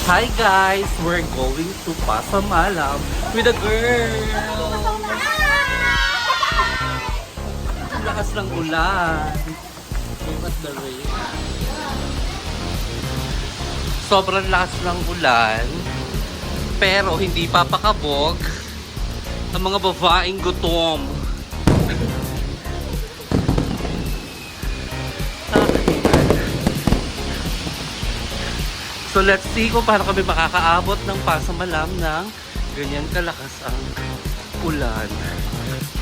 Hi guys! We're going to Pasamalam with a girl! Ang lakas ng ulan. Look at the rain. Sobrang lakas ng ulan. Pero hindi papakabog ang mga babaeng gutom. So let's see kung paano kami makakaabot ng Pasamalam ng ganyan kalakas ang ulan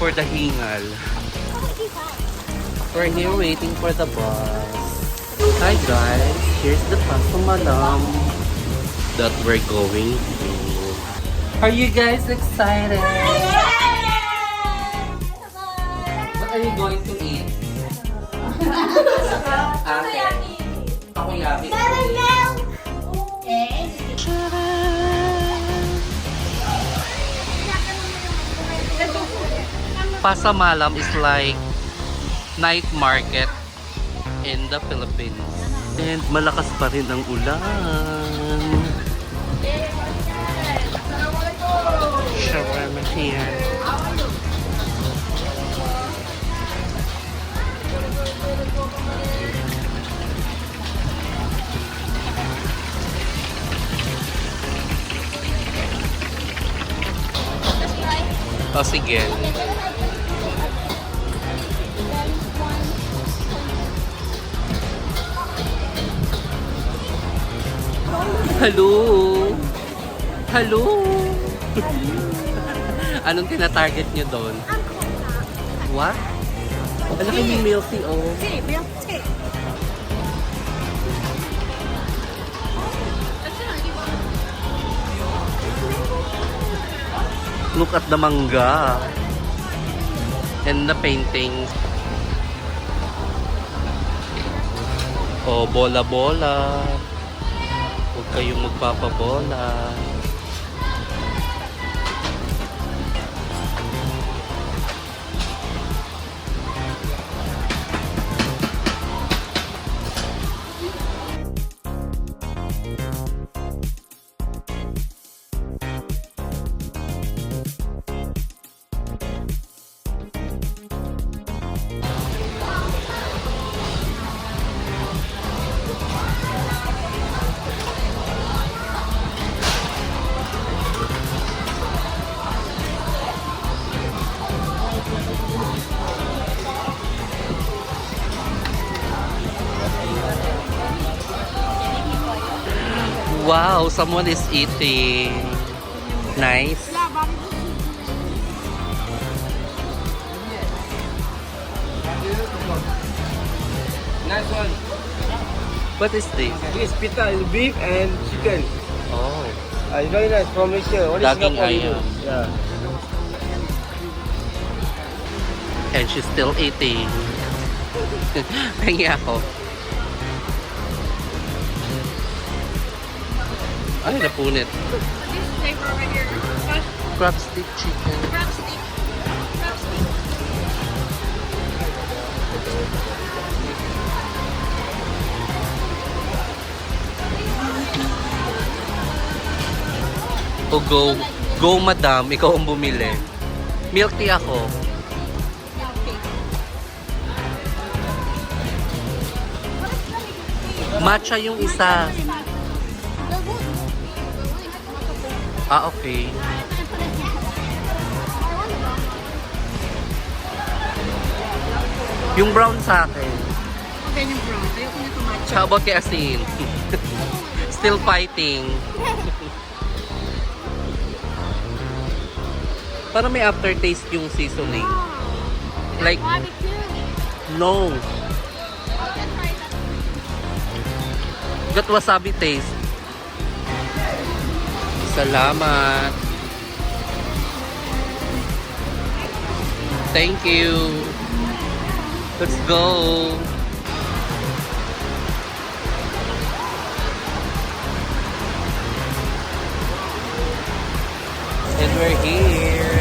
for the hingal. We're here waiting for the bus. Hi guys, here's the Pasamalam that we're going to. Are you guys excited? What are you going to eat? Takoyaki. Pasamalam is like night market in the Philippines. And malakas pa rin ang ulan. Shawarma here. O sige. Hello! Hello! Anong tina-target nyo doon? What? Ang laki ni Milk Tea, oh. Look at the manga and the paintings. Oh, bola-bola. Huwag kayong magpapabola. Wow, someone is eating. Nice. Nice one. What is this? This pita is beef and chicken. Oh, It's very nice from Malaysia. Only daging Singapore ayam. use. Yeah. And she's still eating. Pengi ako. Ay, napunit. This flavor over here. Crab stick chicken. Crab stick. Crab stick. O go. Go madam, ikaw ang bumili. Milk tea ako. Matcha yung isa. Ah, okay. Yung brown sa akin. Okay, yung brown. Ayoko nito matcha. How about kay asin? Still fighting. Para may aftertaste yung seasoning. Like, no. Got wasabi taste. Salamat. Thank you. Let's go. And we're here.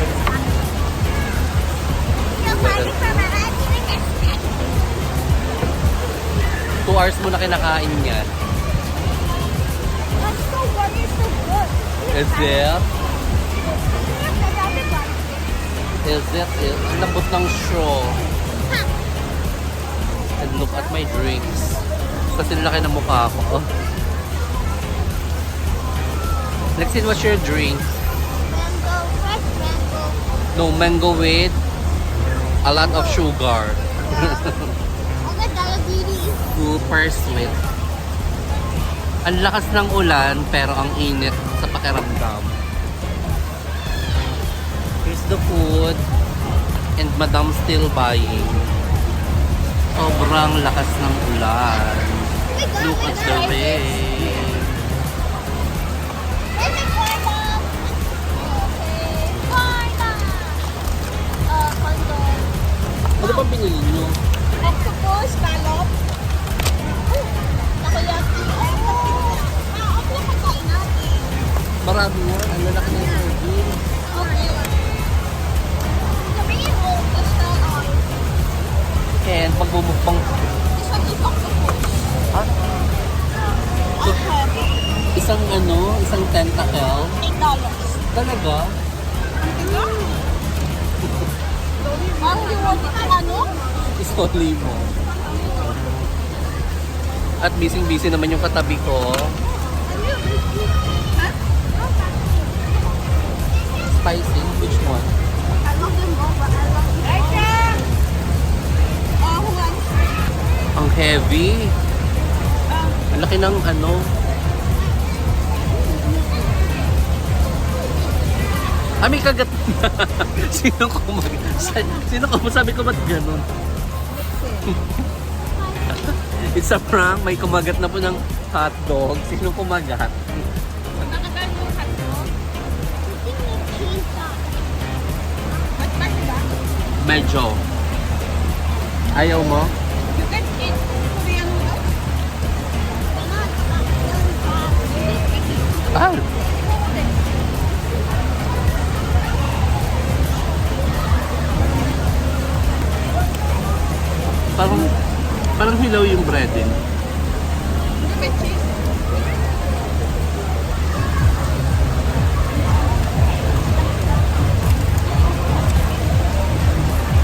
2 hours mo na kinakain yan. Let's go, buddy. Is it? Is it? Ang lambot ng straw. And look at my drinks. Kasi laki ng mukha ko. Oh. Lexin, what's your drink? Mango, fresh mango. No, mango with a lot of sugar. I got diabetes. Super sweet. Ang lakas ng ulan pero ang init sa pakiramdam. Here's the food and Madam still buying. Sobrang lakas ng ulan. Look at the rain. Where's the corn? Okay. Corn. Condom. Ano ba pinili nyo? Octopus, scallop. Takoyaki. Okay lang pagkain natin. Marami yan. Ang lalaki ng serving. Okay. Sabi niyo, basta And pagbumukbang. isang octopus. Ha? Okay. Isang tentacle. $8. Talaga? Ang reward ng ano? Isoli mo. At busy-busy naman yung katabi ko. Spicy? Which one? I love them all, but I love them. Who wants? Ang heavy. Ang laki ng ano. May kagat na. Sino ko sabi ko ba't ganun? It's a prank. May kumagat na po ng hotdog. Sino kumagat? Nakakain mo yung hotdog? Hot bag ba? Medyo. Ayaw mo? You can eat Korean noodles? Ah! Parang hilaw yung breading. You can cheese?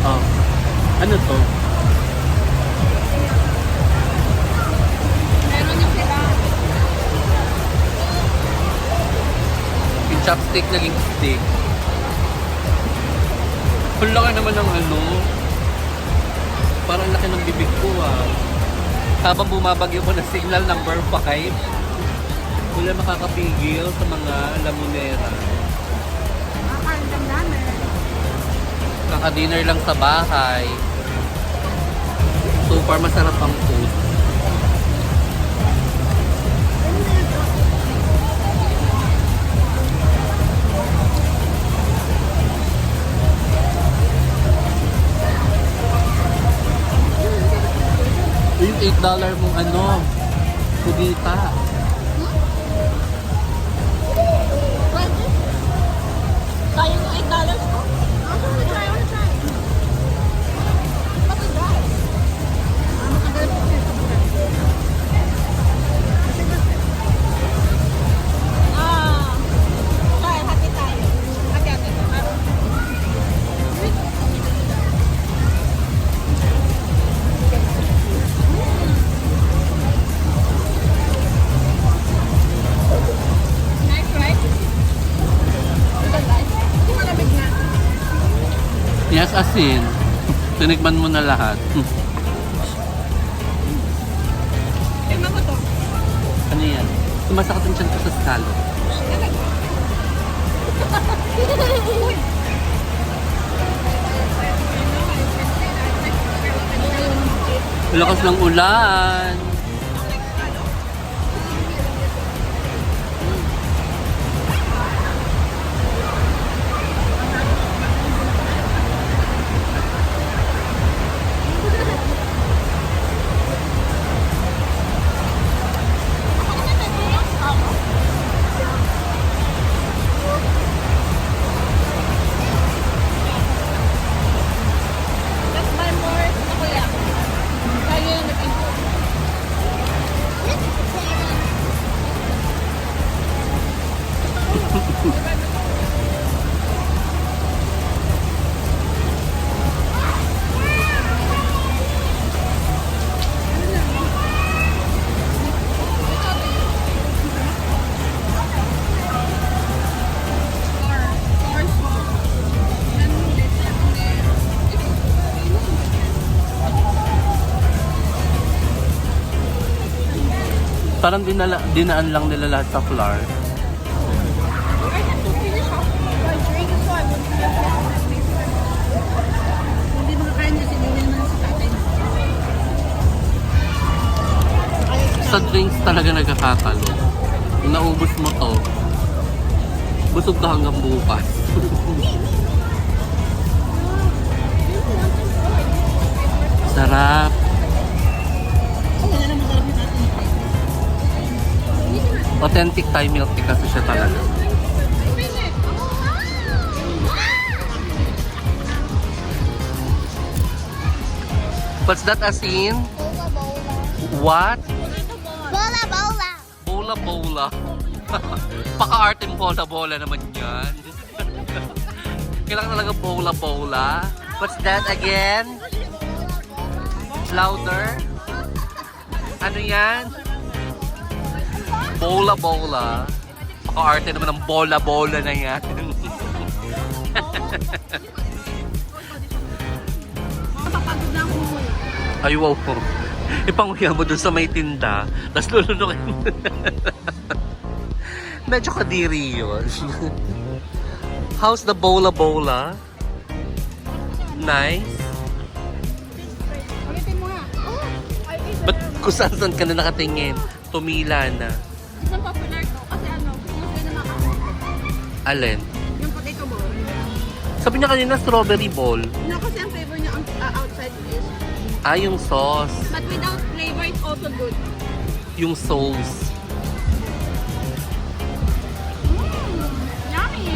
Oh. Ano to? Meron yung sila. Yung chopstick naging stick. Ang laki naman ng ano. Parang laki ng bibig ko ah. Habang bumabagyo ko na signal number 5, wala makakapigil sa mga lamunera. Makakain namin. Kaka-dinner lang sa bahay. Super masarap ang food. Yung $8 mong ano, kudita. Kaya mo $8 ko? I wanna try. What's the price? Tayo, hati tayo. Hati-hati. Nice, right? Hindi malamig na. Yes, asin. Tinikman mo na lahat. Tignan mo to. Ano yan? Sumasakit ang tiyan ko sa scallop. Lakas ng ulan. Let's buy more takoyaki. Kaya yung nag-import. Parang dinaan lang nila lahat sa flour. Hindi makakain niya, sinigil naman sa tatay. Sa drinks talaga nagkakakalo. Kung naubos mo to, busog ka hanggang bukas. Sarap. Authentic Thai milk tea kasi siya talaga. What's that, Asin? What? Bola bola. Bola bola. Paka-arting bola bola naman yan. Kailangan talaga bola bola. What's that again? Louder? Ano yan? Bola bola. Paka-arte naman ng bola bola na yan. Mapapagod na ako. Ay wow po. Ipanguya mo dun sa may tinda. Tapos lulunukin mo. Medyo kadiri yun. How's the bola bola? Nice. Ulitin mo nga. Ba't kung saan ka na nakatingin? Tumila na. Isang popular to. Kasi ano, gusto na makakain. Alin? Yung potato ball. Sabi niya kanina strawberry ball. No, kasi ang flavor niya outside is. Ah, yung sauce. But without flavor, it's also good. Yung sauce. Yummy!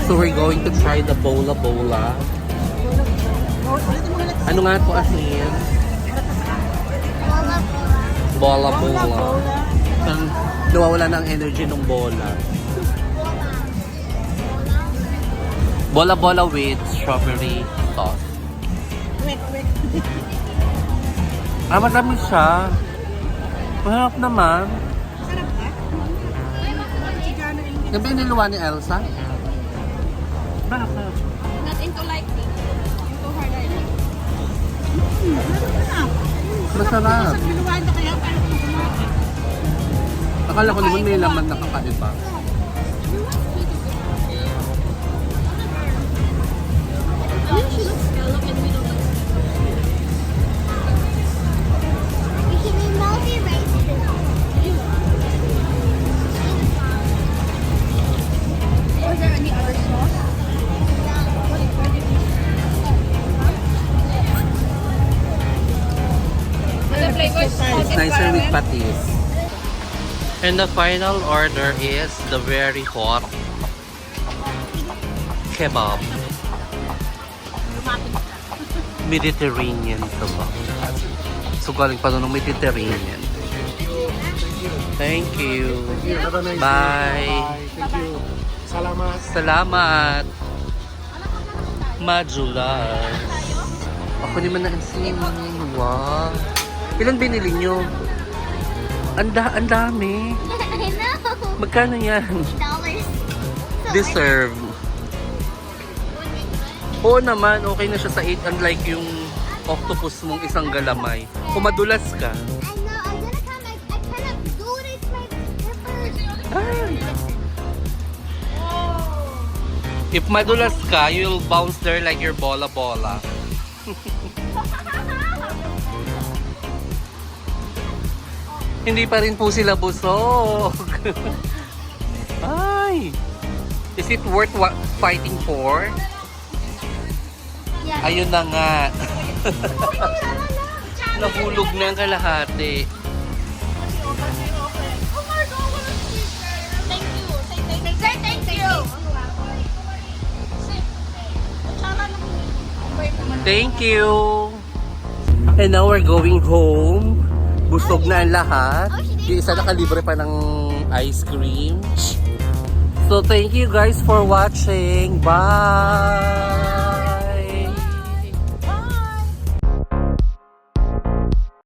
So we're going to try the bola bola. Ulitin mo ulit. Ano nga to, Asin? Bola bola. Bola bola. Parang nawawala na ang energy ng bola. Bola bola with strawberry sauce. Wait. Ah, marami siya. Mahirap naman. Sarap ba? Chicano English. Yan ba yung niluwa ni Elsa? Bakit? Not into lightning. Into hard lightning. Masarap. Sa biluan na kaya parang kumain. Akala ko naman may laman na kakaiba. You should be multi-racial. Was there any other sauce? The flavor It's nicer with patis. And the final order is the very hot kebab. Mediterranean kebab. So galing pa doon ng Mediterranean. Thank you. Have a nice Bye. day. Thank you. Salamat. Salamat. Majulas. Ako naman na insin. Wow. Ilan binili nyo? Ang dami. I know. Magkano yan? $8. Deserve. Oo naman, okay na siya sa 8 unlike yung octopus mong isang galamay. Kung madulas ka. I know. I'm gonna come. I cannot do it. It's my pepper. Ay. If madulas ka, you'll bounce there like your bola-bola. Hindi pa rin po sila busog. Ay! Is it worth fighting for? Yeah. Ayun na nga. Nahulog na ang kalahati. Thank you. Say thank you. Thank you! And now we're going home. Busog na ang lahat. Oh, she Yung isa nakalibre pa ng ice cream. So thank you guys for watching. Bye!